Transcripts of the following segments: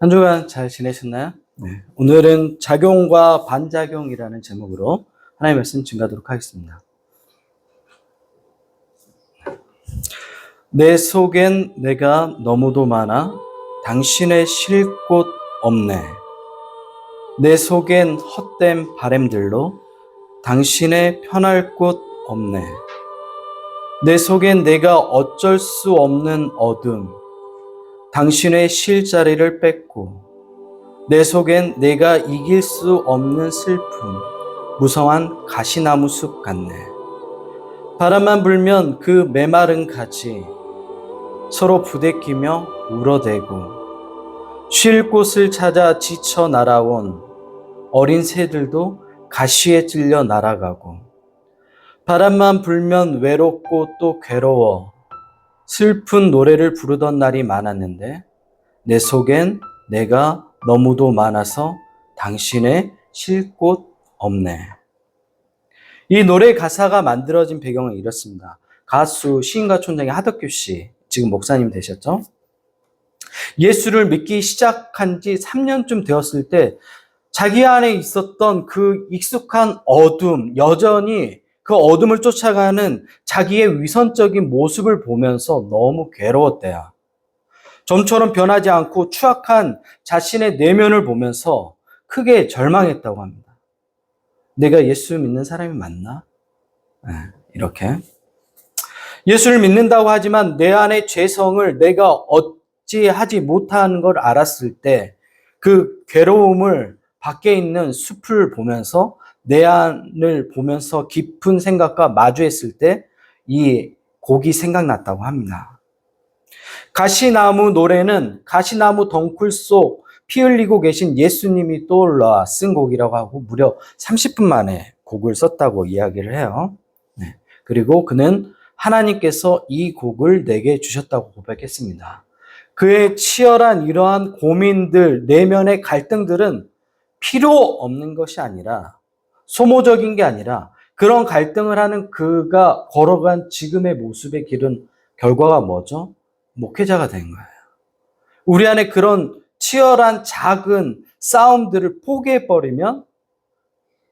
한 주간 잘 지내셨나요? 네. 오늘은 작용과 반작용이라는 제목으로 하나님의 말씀 증가하도록 하겠습니다. 내 속엔 내가 너무도 많아 당신의 쉴 곳 없네. 내 속엔 헛된 바램들로 당신의 편할 곳 없네. 내 속엔 내가 어쩔 수 없는 어둠, 당신의 쉴 자리를 뺏고 내 속엔 내가 이길 수 없는 슬픔, 무성한 가시나무 숲 같네. 바람만 불면 그 메마른 가지 서로 부대끼며 울어대고 쉴 곳을 찾아 지쳐 날아온 어린 새들도 가시에 찔려 날아가고 바람만 불면 외롭고 또 괴로워 슬픈 노래를 부르던 날이 많았는데 내 속엔 내가 너무도 많아서 당신의 쉴 곳 없네. 이 노래 가사가 만들어진 배경은 이렇습니다. 가수, 시인과 촌장의 하덕규 씨, 지금 목사님 되셨죠? 예수를 믿기 시작한 지 3년쯤 되었을 때 자기 안에 있었던 그 익숙한 어둠, 여전히 그 어둠을 쫓아가는 자기의 위선적인 모습을 보면서 너무 괴로웠대요. 좀처럼 변하지 않고 추악한 자신의 내면을 보면서 크게 절망했다고 합니다. 내가 예수 믿는 사람이 맞나? 이렇게. 예수를 믿는다고 하지만 내 안의 죄성을 내가 어찌하지 못하는 걸 알았을 때 그 괴로움을 밖에 있는 숲을 보면서 내 안을 보면서 깊은 생각과 마주했을 때 이 곡이 생각났다고 합니다. 가시나무 노래는 가시나무 덩굴 속 피 흘리고 계신 예수님이 떠올라 쓴 곡이라고 하고 무려 30분 만에 곡을 썼다고 이야기를 해요. 네. 그리고 그는 하나님께서 이 곡을 내게 주셨다고 고백했습니다. 그의 치열한 이러한 고민들, 내면의 갈등들은 필요 없는 것이 아니라 소모적인 게 아니라 그런 갈등을 하는 그가 걸어간 지금의 모습의 길은 결과가 뭐죠? 목회자가 된 거예요. 우리 안에 그런 치열한 작은 싸움들을 포기해버리면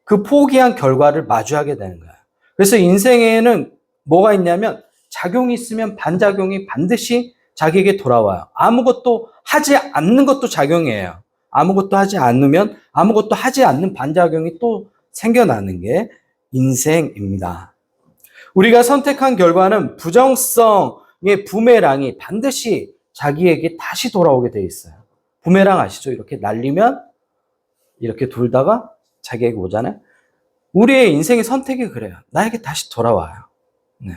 그 포기한 결과를 마주하게 되는 거예요. 그래서 인생에는 뭐가 있냐면 작용이 있으면 반작용이 반드시 자기에게 돌아와요. 아무것도 하지 않는 것도 작용이에요. 아무것도 하지 않으면 아무것도 하지 않는 반작용이 또 생겨나는 게 인생입니다. 우리가 선택한 결과는 부정성의 부메랑이 반드시 자기에게 다시 돌아오게 돼 있어요. 부메랑 아시죠? 이렇게 날리면 이렇게 돌다가 자기에게 오잖아요. 우리의 인생의 선택이 그래요. 나에게 다시 돌아와요. 네.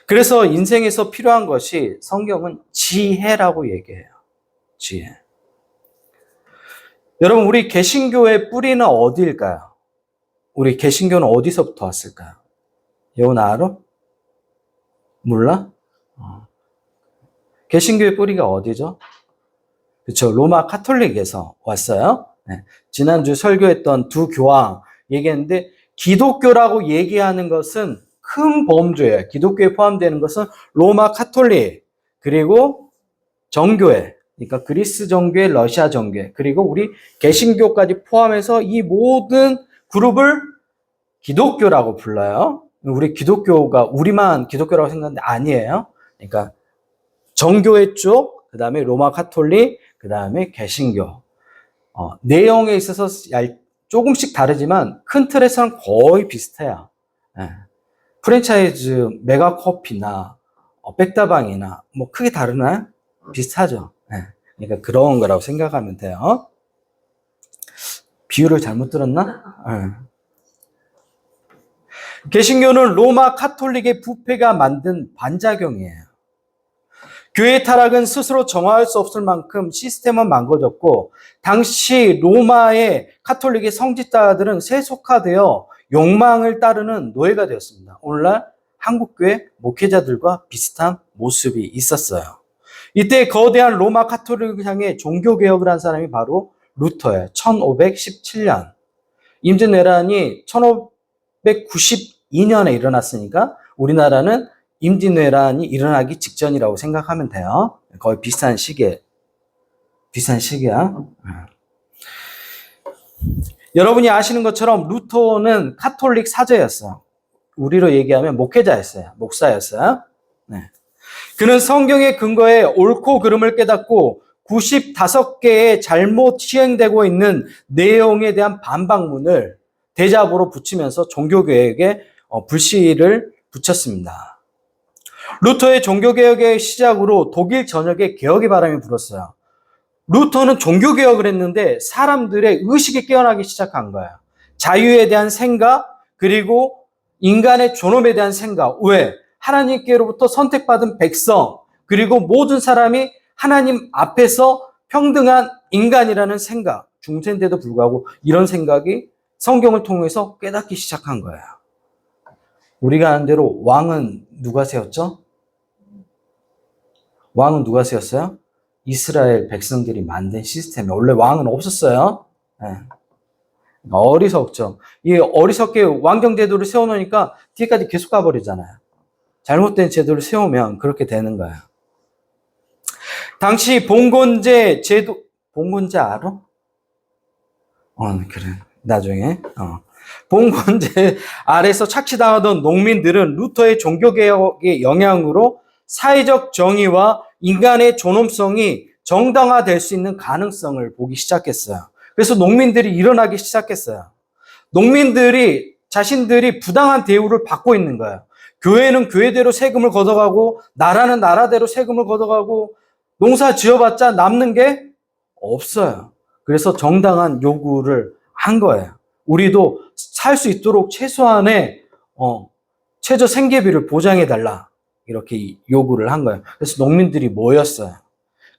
그래서 인생에서 필요한 것이 성경은 지혜라고 얘기해요. 지혜. 여러분, 우리 개신교의 뿌리는 어디일까요? 우리 개신교는 어디서부터 왔을까요? 여러분 알아? 몰라? 개신교의 뿌리가 어디죠? 그렇죠. 로마 카톨릭에서 왔어요. 네. 지난주 설교했던 두 교황 얘기했는데 기독교라고 얘기하는 것은 큰 범주예요. 기독교에 포함되는 것은 로마 카톨릭, 그리고 정교회, 그러니까 그리스 정교회, 러시아 정교회, 그리고 우리 개신교까지 포함해서 이 모든 그룹을 기독교라고 불러요. 우리 기독교가 우리만 기독교라고 생각하는데 아니에요. 그러니까 정교회 쪽, 그 다음에 로마 카톨릭, 그 다음에 개신교. 내용에 있어서 조금씩 다르지만 큰 틀에서는 거의 비슷해요. 네. 프랜차이즈 메가커피나 백다방이나 뭐 크게 다르나요? 비슷하죠. 네. 그러니까 그런 거라고 생각하면 돼요. 비유를 잘못 들었나? 네. 개신교는 로마 카톨릭의 부패가 만든 반작용이에요. 교회의 타락은 스스로 정화할 수 없을 만큼 시스템은 망가졌고 당시 로마의 카톨릭의 성직자들은 세속화되어 욕망을 따르는 노예가 되었습니다. 오늘날 한국교회 목회자들과 비슷한 모습이 있었어요. 이때 거대한 로마 카톨릭을 향해 종교개혁을 한 사람이 바로 루터예요. 1517년. 임진왜란이 1592년에 일어났으니까 우리나라는 임진왜란이 일어나기 직전이라고 생각하면 돼요. 거의 비슷한 시기에 비슷한 시기야. 여러분이 아시는 것처럼 루터는 카톨릭 사제였어요. 우리로 얘기하면 목회자였어요. 목사였어요. 네. 그는 성경의 근거에 옳고 그름을 깨닫고 95개의 잘못 시행되고 있는 내용에 대한 반박문을 대자보로 붙이면서 종교개혁에 불씨를 붙였습니다. 루터의 종교개혁의 시작으로 독일 전역에 개혁의 바람이 불었어요. 루터는 종교개혁을 했는데 사람들의 의식이 깨어나기 시작한 거예요. 자유에 대한 생각, 그리고 인간의 존엄에 대한 생각. 왜? 하나님께로부터 선택받은 백성, 그리고 모든 사람이 하나님 앞에서 평등한 인간이라는 생각, 중세인데도 불구하고 이런 생각이 성경을 통해서 깨닫기 시작한 거예요. 우리가 아는 대로 왕은 누가 세웠죠? 왕은 누가 세웠어요? 이스라엘 백성들이 만든 시스템이 원래 왕은 없었어요. 네. 어리석죠. 이 어리석게 왕정 제도를 세워놓으니까 뒤에까지 계속 가버리잖아요. 잘못된 제도를 세우면 그렇게 되는 거예요. 당시 봉건제 제도, 봉건제 알아? 그래. 나중에. 봉건제 아래서 착취당하던 농민들은 루터의 종교개혁의 영향으로 사회적 정의와 인간의 존엄성이 정당화될 수 있는 가능성을 보기 시작했어요. 그래서 농민들이 일어나기 시작했어요. 농민들이 자신들이 부당한 대우를 받고 있는 거예요. 교회는 교회대로 세금을 걷어가고 나라는 나라대로 세금을 걷어가고 농사 지어봤자 남는 게 없어요. 그래서 정당한 요구를 한 거예요. 우리도 살 수 있도록 최소한의 최저 생계비를 보장해달라 이렇게 요구를 한 거예요. 그래서 농민들이 모였어요.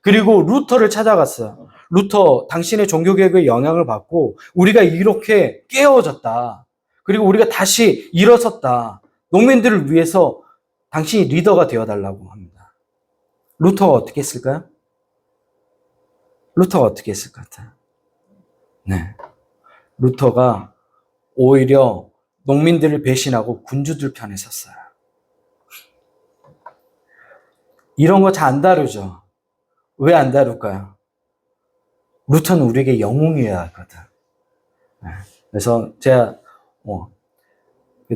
그리고 루터를 찾아갔어요. 루터, 당신의 종교개혁의 영향을 받고 우리가 이렇게 깨어졌다. 그리고 우리가 다시 일어섰다. 농민들을 위해서 당신이 리더가 되어달라고 합니다. 루터가 어떻게 했을까요? 루터가 어떻게 했을 것 같아요? 네. 루터가 오히려 농민들을 배신하고 군주들 편에 섰어요. 이런 거 잘 안 다루죠? 왜 안 다룰까요? 루터는 우리에게 영웅이어야 하거든. 그래서 제가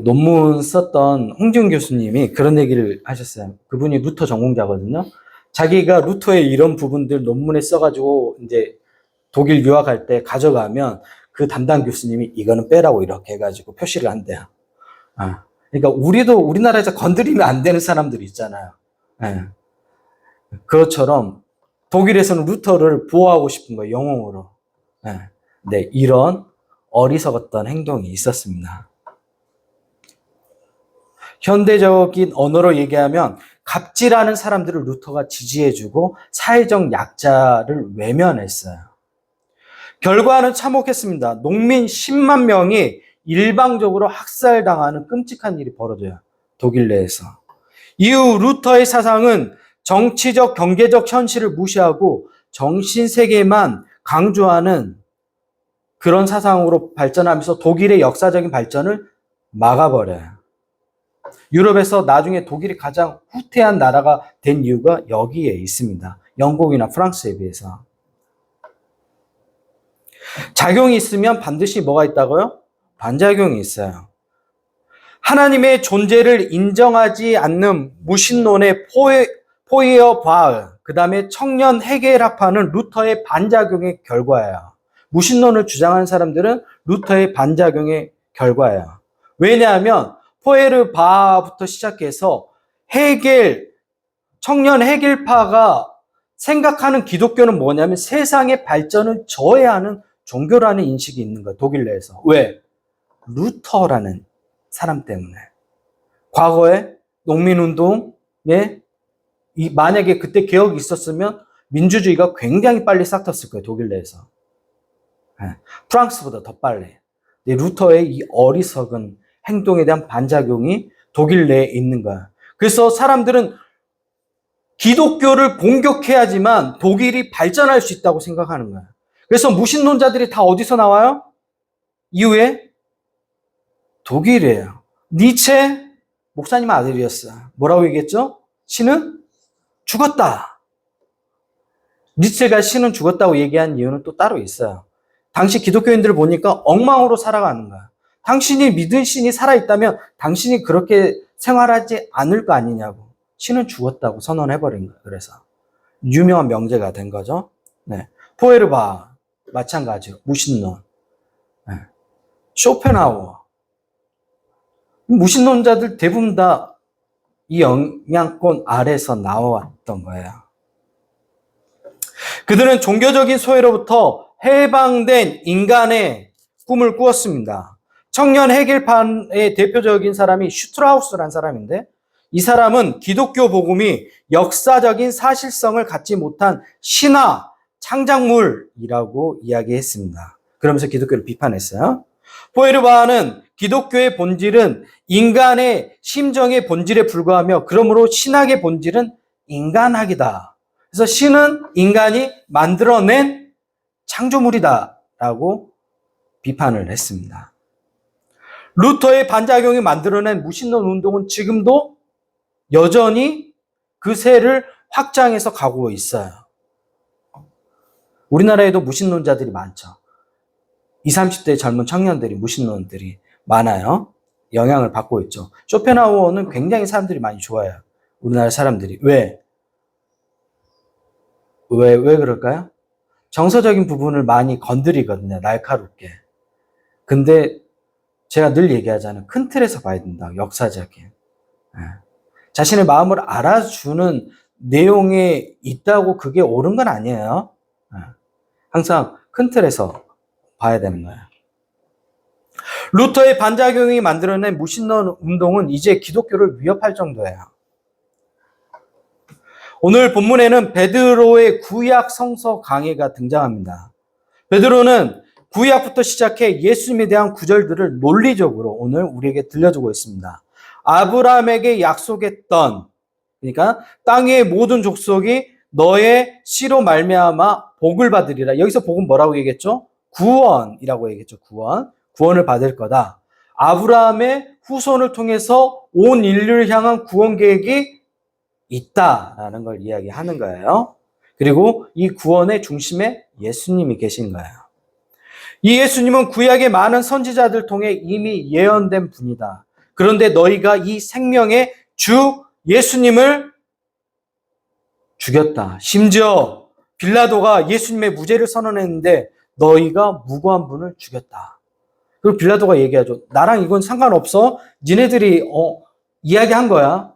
논문 썼던 홍지훈 교수님이 그런 얘기를 하셨어요. 그분이 루터 전공자거든요. 자기가 루터의 이런 부분들 논문에 써가지고 이제 독일 유학할 때 가져가면 그 담당 교수님이 이거는 빼라고 이렇게 해가지고 표시를 한대요. 그러니까 우리도 우리나라에서 건드리면 안 되는 사람들이 있잖아요. 그것처럼 독일에서는 루터를 보호하고 싶은 거예요. 영웅으로. 네, 이런 어리석었던 행동이 있었습니다. 현대적인 언어로 얘기하면 갑질하는 사람들을 루터가 지지해주고 사회적 약자를 외면했어요. 결과는 참혹했습니다. 농민 10만 명이 일방적으로 학살당하는 끔찍한 일이 벌어져요. 독일 내에서. 이후 루터의 사상은 정치적, 경제적 현실을 무시하고 정신세계만 강조하는 그런 사상으로 발전하면서 독일의 역사적인 발전을 막아버려요. 유럽에서 나중에 독일이 가장 후퇴한 나라가 된 이유가 여기에 있습니다. 영국이나 프랑스에 비해서. 작용이 있으면 반드시 뭐가 있다고요? 반작용이 있어요. 하나님의 존재를 인정하지 않는 무신론의 포이어바흐, 그 다음에 청년 헤겔학파는 루터의 반작용의 결과예요. 무신론을 주장하는 사람들은 루터의 반작용의 결과예요. 왜냐하면 포에르바흐부터 시작해서 청년 헤겔파가 생각하는 기독교는 뭐냐면 세상의 발전을 저해하는 종교라는 인식이 있는 거예요. 독일 내에서. 왜? 루터라는 사람 때문에. 과거에 농민운동에 만약에 그때 개혁이 있었으면 민주주의가 굉장히 빨리 싹 텄을 거예요. 독일 내에서. 프랑스보다 더 빨리. 루터의 이 어리석은 행동에 대한 반작용이 독일 내에 있는 거야. 그래서 사람들은 기독교를 공격해야지만 독일이 발전할 수 있다고 생각하는 거야. 그래서 무신론자들이 다 어디서 나와요? 이후에 독일이에요. 니체 목사님 아들이었어. 뭐라고 얘기했죠? 신은 죽었다. 니체가 신은 죽었다고 얘기한 이유는 또 따로 있어요. 당시 기독교인들을 보니까 엉망으로 살아가는 거야. 당신이 믿은 신이 살아있다면 당신이 그렇게 생활하지 않을 거 아니냐고. 신은 죽었다고 선언해버린 거예요. 그래서 유명한 명제가 된 거죠. 네. 포에르바 마찬가지요. 무신론. 네. 쇼펜하우어. 무신론자들 대부분 다 이 영향권 아래서 나왔던 거예요. 그들은 종교적인 소외로부터 해방된 인간의 꿈을 꾸었습니다. 청년 해결판의 대표적인 사람이 슈트라우스라는 사람인데, 이 사람은 기독교 복음이 역사적인 사실성을 갖지 못한 신화, 창작물이라고 이야기했습니다. 그러면서 기독교를 비판했어요. 포에르바는 기독교의 본질은 인간의 심정의 본질에 불과하며 그러므로 신학의 본질은 인간학이다. 그래서 신은 인간이 만들어낸 창조물이다라고 비판을 했습니다. 루터의 반작용이 만들어낸 무신론 운동은 지금도 여전히 그 세를 확장해서 가고 있어요. 우리나라에도 무신론자들이 많죠. 20, 30대 젊은 청년들이 무신론들이 많아요. 영향을 받고 있죠. 쇼펜하우어는 굉장히 사람들이 많이 좋아해요. 우리나라 사람들이. 왜 그럴까요? 정서적인 부분을 많이 건드리거든요. 날카롭게. 근데 제가 늘 얘기하잖아요. 큰 틀에서 봐야 된다. 역사적인. 자신의 마음을 알아주는 내용에 있다고 그게 옳은 건 아니에요. 항상 큰 틀에서 봐야 되는 거예요. 루터의 반작용이 만들어낸 무신론 운동은 이제 기독교를 위협할 정도예요. 오늘 본문에는 베드로의 구약 성서 강해가 등장합니다. 베드로는 구약부터 시작해 예수님에 대한 구절들을 논리적으로 오늘 우리에게 들려주고 있습니다. 아브라함에게 약속했던, 그러니까 땅의 모든 족속이 너의 씨로 말미암아 복을 받으리라. 여기서 복은 뭐라고 얘기했죠? 구원이라고 얘기했죠. 구원을 받을 거다. 아브라함의 후손을 통해서 온 인류를 향한 구원 계획이 있다라는 걸 이야기하는 거예요. 그리고 이 구원의 중심에 예수님이 계신 거예요. 이 예수님은 구약의 많은 선지자들 통해 이미 예언된 분이다. 그런데 너희가 이 생명의 주 예수님을 죽였다. 심지어 빌라도가 예수님의 무죄를 선언했는데 너희가 무고한 분을 죽였다. 그리고 빌라도가 얘기하죠. 나랑 이건 상관없어. 니네들이 이야기한 거야.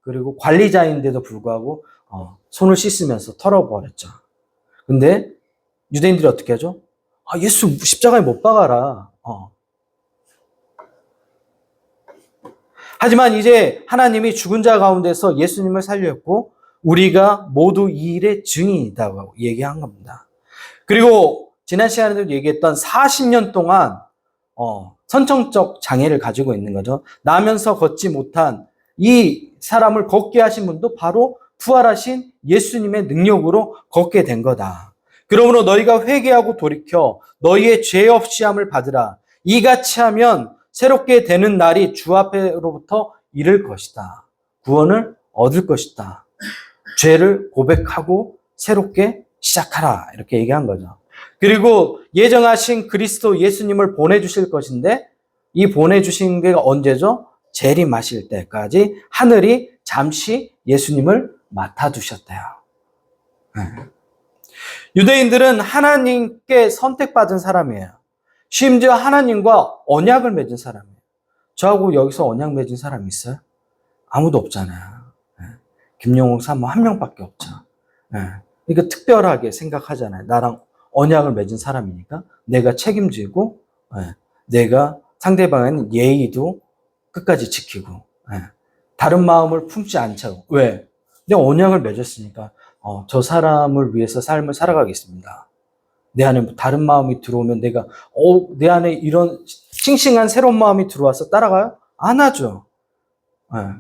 그리고 관리자인데도 불구하고 손을 씻으면서 털어버렸죠. 근데 유대인들이 어떻게 하죠? 예수 십자가에 못 박아라. 하지만 이제 하나님이 죽은 자 가운데서 예수님을 살렸고 우리가 모두 이 일의 증인이다고 얘기한 겁니다. 그리고 지난 시간에도 얘기했던 40년 동안 선천적 장애를 가지고 있는 거죠. 나면서 걷지 못한 이 사람을 걷게 하신 분도 바로 부활하신 예수님의 능력으로 걷게 된 거다. 그러므로 너희가 회개하고 돌이켜 너희의 죄 없이 함을 받으라. 이같이 하면 새롭게 되는 날이 주 앞에로부터 이를 것이다. 구원을 얻을 것이다. 죄를 고백하고 새롭게 시작하라. 이렇게 얘기한 거죠. 그리고 예정하신 그리스도 예수님을 보내주실 것인데 이 보내주신 게 언제죠? 재림하실 때까지 하늘이 잠시 예수님을 맡아두셨대요. 유대인들은 하나님께 선택받은 사람이에요. 심지어 하나님과 언약을 맺은 사람이에요. 저하고 여기서 언약 맺은 사람 있어요? 아무도 없잖아요. 김용옥 사모 한 명밖에 없죠. 그러니까 특별하게 생각하잖아요. 나랑 언약을 맺은 사람이니까 내가 책임지고 내가 상대방에는 예의도 끝까지 지키고 다른 마음을 품지 않죠. 왜? 내가 언약을 맺었으니까 저 사람을 위해서 삶을 살아가겠습니다. 내 안에 다른 마음이 들어오면 내가 내 안에 이런 싱싱한 새로운 마음이 들어와서 따라가요? 안 하죠.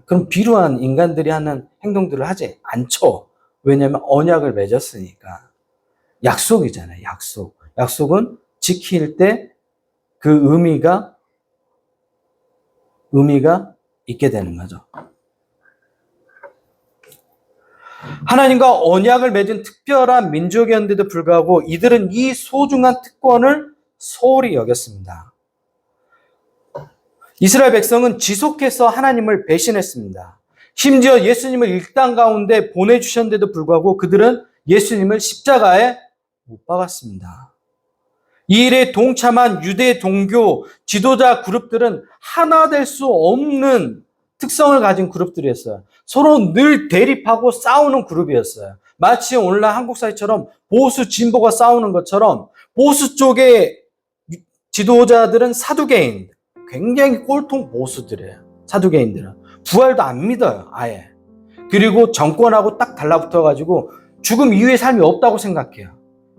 그럼 비루한 인간들이 하는 행동들을 하지 않죠. 왜냐하면 언약을 맺었으니까. 약속이잖아요. 약속은 지킬 때 그 의미가 있게 되는 거죠. 하나님과 언약을 맺은 특별한 민족이었는데도 불구하고 이들은 이 소중한 특권을 소홀히 여겼습니다. 이스라엘 백성은 지속해서 하나님을 배신했습니다. 심지어 예수님을 이 땅 가운데 보내주셨는데도 불구하고 그들은 예수님을 십자가에 못 박았습니다. 이 일에 동참한 유대 종교 지도자 그룹들은 하나 될 수 없는 특성을 가진 그룹들이었어요. 서로 늘 대립하고 싸우는 그룹이었어요. 마치 오늘날 한국 사회처럼 보수 진보가 싸우는 것처럼 보수 쪽의 지도자들은 사두개인, 굉장히 꼴통 보수들이에요. 사두개인들은 부활도 안 믿어요, 아예. 그리고 정권하고 딱 달라붙어가지고 죽음 이후의 삶이 없다고 생각해요.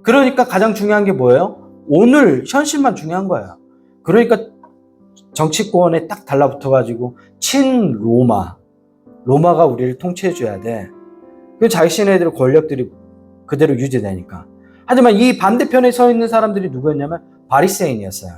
그러니까 가장 중요한 게 뭐예요? 오늘 현실만 중요한 거예요. 그러니까 정치권에 딱 달라붙어가지고 로마가 우리를 통치해줘야 돼. 그 자신네들의 권력들이 그대로 유지되니까. 하지만 이 반대편에 서 있는 사람들이 누구였냐면 바리새인이었어요.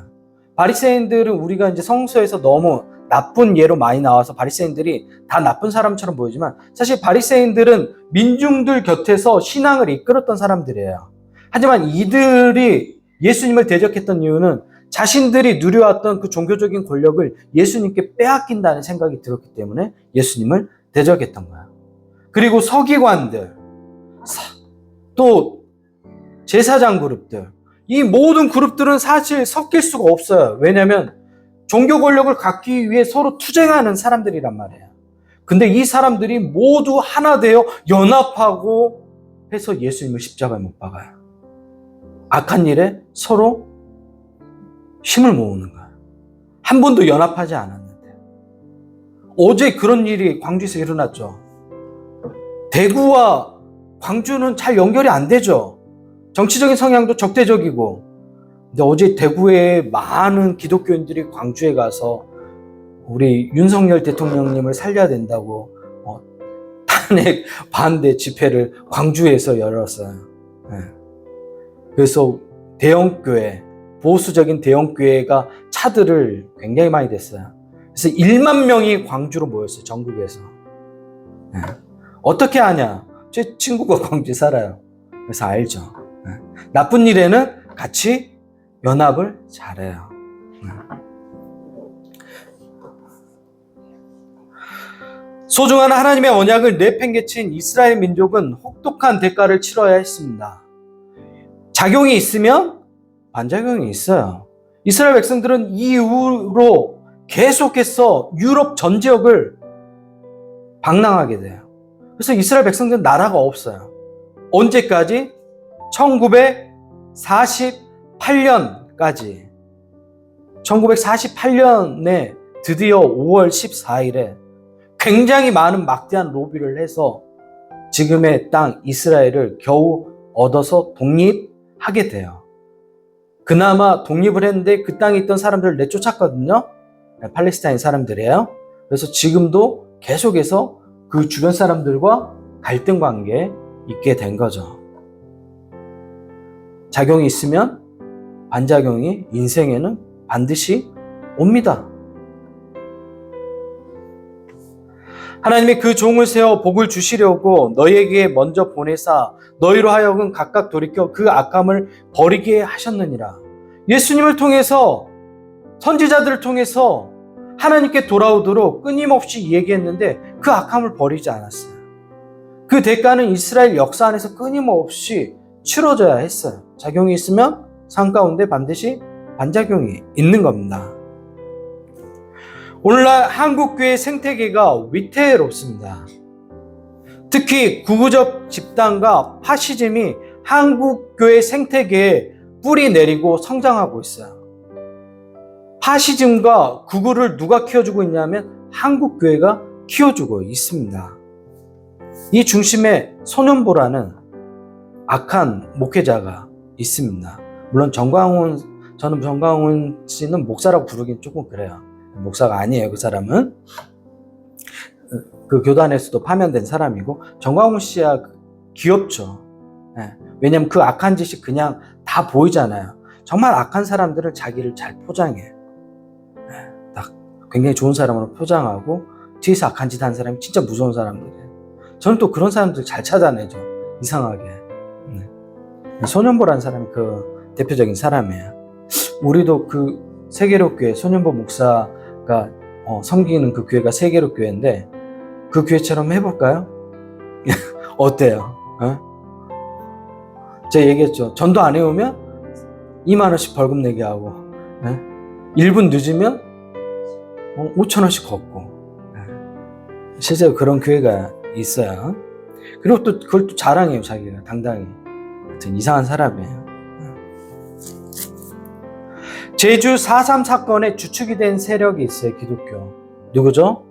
바리새인들은 우리가 이제 성서에서 너무 나쁜 예로 많이 나와서 바리새인들이 다 나쁜 사람처럼 보이지만 사실 바리새인들은 민중들 곁에서 신앙을 이끌었던 사람들이에요. 하지만 이들이 예수님을 대적했던 이유는 자신들이 누려왔던 그 종교적인 권력을 예수님께 빼앗긴다는 생각이 들었기 때문에 예수님을 대적했던 거예요. 그리고 서기관들, 또 제사장 그룹들, 이 모든 그룹들은 사실 섞일 수가 없어요. 왜냐하면 종교 권력을 갖기 위해 서로 투쟁하는 사람들이란 말이에요. 근데 이 사람들이 모두 하나 되어 연합하고 해서 예수님을 십자가에 못 박아요. 악한 일에 서로 힘을 모으는 거예요. 한 번도 연합하지 않았는데. 어제 그런 일이 광주에서 일어났죠. 대구와 광주는 잘 연결이 안 되죠. 정치적인 성향도 적대적이고. 근데 어제 대구에 많은 기독교인들이 광주에 가서 우리 윤석열 대통령님을 살려야 된다고 탄핵 반대 집회를 광주에서 열었어요. 그래서 대형교회, 보수적인 대형교회가 차들을 굉장히 많이 댔어요. 그래서 1만 명이 광주로 모였어요. 전국에서. 어떻게 아냐? 제 친구가 광주에 살아요. 그래서 알죠. 나쁜 일에는 같이 연합을 잘해요. 소중한 하나님의 언약을 내팽개친 이스라엘 민족은 혹독한 대가를 치러야 했습니다. 작용이 있으면 반작용이 있어요. 이스라엘 백성들은 이 이후로 계속해서 유럽 전 지역을 방랑하게 돼요. 그래서 이스라엘 백성들은 나라가 없어요. 언제까지? 1948년까지. 1948년에 드디어 5월 14일에 굉장히 많은 막대한 로비를 해서 지금의 땅 이스라엘을 겨우 얻어서 독립하게 돼요. 그나마 독립을 했는데 그 땅에 있던 사람들을 내쫓았거든요. 팔레스타인 사람들이에요. 그래서 지금도 계속해서 그 주변 사람들과 갈등 관계에 있게 된 거죠. 작용이 있으면 반작용이 인생에는 반드시 옵니다. 하나님이 그 종을 세워 복을 주시려고 너희에게 먼저 보내사 너희로 하여금 각각 돌이켜 그 악함을 버리게 하셨느니라. 예수님을 통해서 선지자들을 통해서 하나님께 돌아오도록 끊임없이 얘기했는데 그 악함을 버리지 않았어요. 그 대가는 이스라엘 역사 안에서 끊임없이 치러져야 했어요. 작용이 있으면 삶 가운데 반드시 반작용이 있는 겁니다. 오늘날 한국교회 생태계가 위태롭습니다. 특히 구구적 집단과 파시즘이 한국교회 생태계에 뿌리 내리고 성장하고 있어요. 파시즘과 구구를 누가 키워주고 있냐면 한국교회가 키워주고 있습니다. 이 중심에 손현보라는 악한 목회자가 있습니다. 물론 저는 정광훈 씨는 목사라고 부르긴 조금 그래요. 목사가 아니에요. 그 사람은 그 교단에서도 파면된 사람이고 정광훈 씨야 귀엽죠. 왜냐면 그 악한 짓이 그냥 다 보이잖아요. 정말 악한 사람들을 자기를 잘 포장해. 딱 굉장히 좋은 사람으로 포장하고 뒤에서 악한 짓 한 사람이 진짜 무서운 사람들이에요. 저는 또 그런 사람들 잘 찾아내죠. 이상하게. 네. 손연보라는 사람이 그 대표적인 사람이에요. 우리도 그 세계로교회 손연보 목사가 섬기는 그 교회가 세계로교회인데 그 교회처럼 해볼까요? 어때요? 제가 얘기했죠. 전도 안 해오면 2만 원씩 벌금 내게 하고 1분 늦으면 5천 원씩 걷고 실제로 그런 교회가 있어요. 그리고 또 그걸 또 자랑해요. 자기가 당당히. 하여튼 이상한 사람이에요. 제주 4.3 사건의 주축이 된 세력이 있어요. 기독교. 누구죠?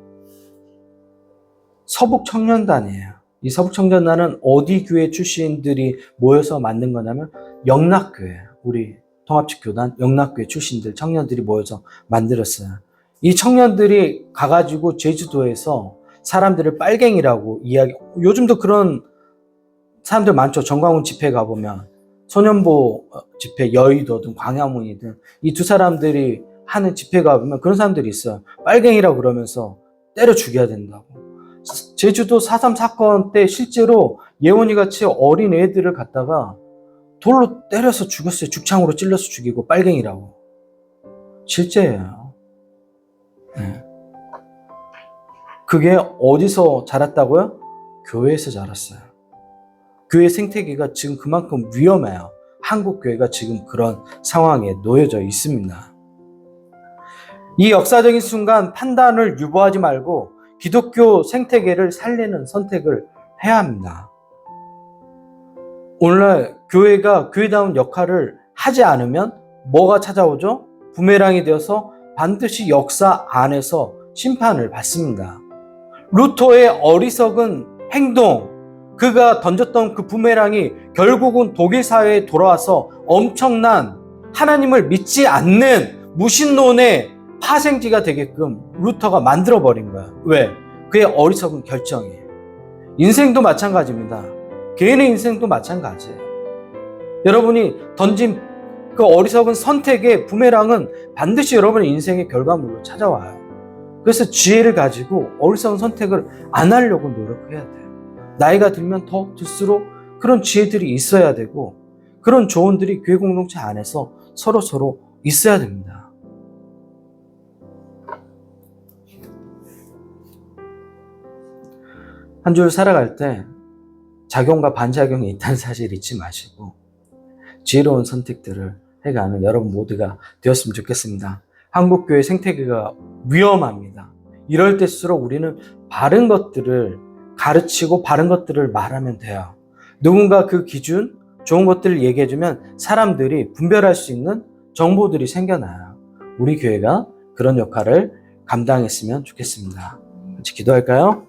서북청년단이에요. 이 서북청년단은 어디 교회 출신들이 모여서 만든 거냐면 영락교회, 우리 통합직교단 영락교회 출신들, 청년들이 모여서 만들었어요. 이 청년들이 가가지고 제주도에서 사람들을 빨갱이라고 요즘도 그런 사람들 많죠. 정광훈 집회 가보면 손연보 집회, 여의도든 광화문이든 이 두 사람들이 하는 집회 가보면 그런 사람들이 있어요. 빨갱이라고 그러면서 때려 죽여야 된다고. 제주도 4.3 사건 때 실제로 예원이 같이 어린 애들을 갖다가 돌로 때려서 죽였어요. 죽창으로 찔러서 죽이고 빨갱이라고. 실제예요. 네. 그게 어디서 자랐다고요? 교회에서 자랐어요. 교회 생태계가 지금 그만큼 위험해요. 한국 교회가 지금 그런 상황에 놓여져 있습니다. 이 역사적인 순간 판단을 유보하지 말고 기독교 생태계를 살리는 선택을 해야 합니다. 오늘날 교회가 교회다운 역할을 하지 않으면 뭐가 찾아오죠? 부메랑이 되어서 반드시 역사 안에서 심판을 받습니다. 루터의 어리석은 행동, 그가 던졌던 그 부메랑이 결국은 독일 사회에 돌아와서 엄청난 하나님을 믿지 않는 무신론의 파생지가 되게끔 루터가 만들어버린 거야. 왜? 그의 어리석은 결정이에요. 인생도 마찬가지입니다. 개인의 인생도 마찬가지예요. 여러분이 던진 그 어리석은 선택의 부메랑은 반드시 여러분의 인생의 결과물로 찾아와요. 그래서 지혜를 가지고 어리석은 선택을 안 하려고 노력해야 돼요. 나이가 들면 더 들수록 그런 지혜들이 있어야 되고 그런 조언들이 교회 공동체 안에서 서로 있어야 됩니다. 한 줄 살아갈 때 작용과 반작용이 있다는 사실 잊지 마시고 지혜로운 선택들을 해가는 여러분 모두가 되었으면 좋겠습니다. 한국교회 생태계가 위험합니다. 이럴 때일수록 우리는 바른 것들을 가르치고 바른 것들을 말하면 돼요. 누군가 그 기준, 좋은 것들을 얘기해주면 사람들이 분별할 수 있는 정보들이 생겨나요. 우리 교회가 그런 역할을 감당했으면 좋겠습니다. 같이 기도할까요?